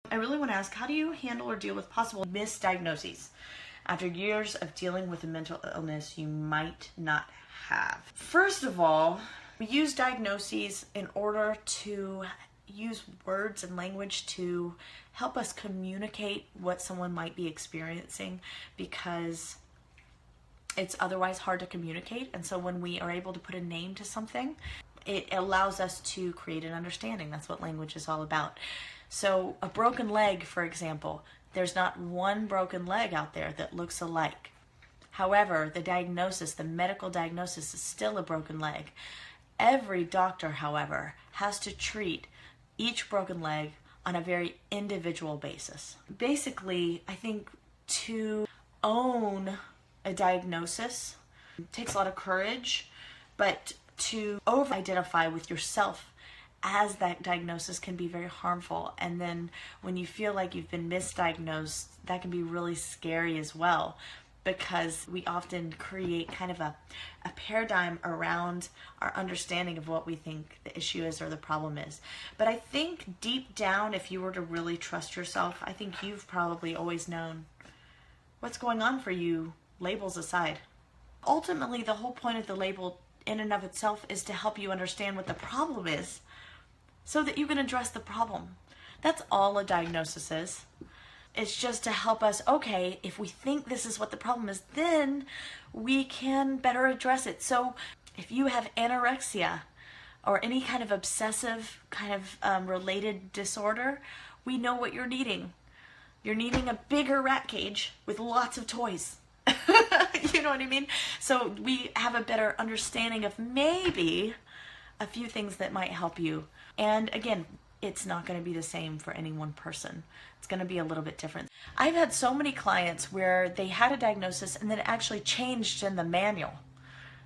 I really want to ask, how do you handle or deal with possible misdiagnoses after years of dealing with a mental illness you might not have? First of all, we use diagnoses in order to use words and language to help us communicate what someone might be experiencing, because it's otherwise hard to communicate. And so when we are able to put a name to something, it allows us to create an understanding. That's what language is all about. So a broken leg, for example, there's not one broken leg out there that looks alike. However, the diagnosis, the medical diagnosis, is still a broken leg. Every doctor, however, has to treat each broken leg on a very individual basis. Basically, I think to own a diagnosis takes a lot of courage, but to over-identify with yourself as that diagnosis can be very harmful. And then when you feel like you've been misdiagnosed, that can be really scary as well, because we often create kind of a paradigm around our understanding of what we think the issue is or the problem is. But I think deep down, if you were to really trust yourself, I think you've probably always known what's going on for you, labels aside. Ultimately, the whole point of the label in and of itself is to help you understand what the problem is so that you can address the problem. That's all a diagnosis is. It's just to help us, okay, if we think this is what the problem is, then we can better address it. So if you have anorexia or any kind of obsessive kind of related disorder, we know what you're needing. You're needing a bigger rat cage with lots of toys. You know what I mean? So we have a better understanding of maybe a few things that might help you. And again, it's not going to be the same for any one person. It's going to be a little bit different. I've had so many clients where they had a diagnosis and then it actually changed in the manual.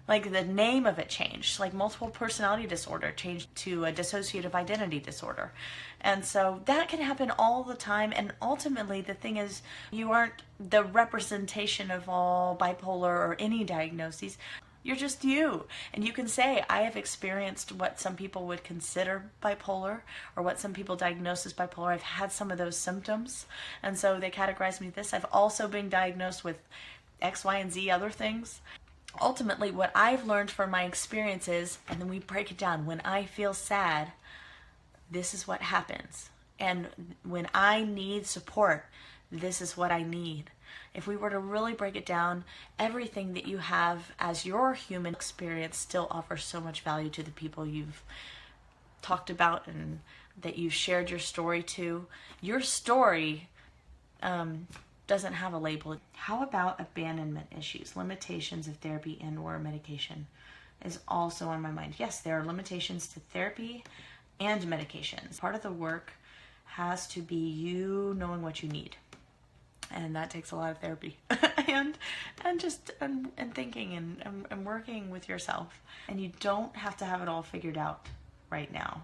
Like the name of it changed, like multiple personality disorder changed to a dissociative identity disorder. And so that can happen all the time. And ultimately the thing is, you aren't the representation of all bipolar or any diagnoses. You're just you. And you can say, I have experienced what some people would consider bipolar or what some people diagnose as bipolar. I've had some of those symptoms. And so they categorize me this. I've also been diagnosed with X, Y, and Z other things. Ultimately, what I've learned from my experiences, and then we break it down. When I feel sad, this is what happens. And when I need support, this is what I need. If we were to really break it down, everything that you have as your human experience still offers so much value to the people you've talked about and that you've shared your story to. Your story doesn't have a label. How about abandonment issues, limitations of therapy and or medication is also on my mind. Yes, there are limitations to therapy and medications. Part of the work has to be you knowing what you need. And that takes a lot of therapy and thinking and working with yourself. And you don't have to have it all figured out right now.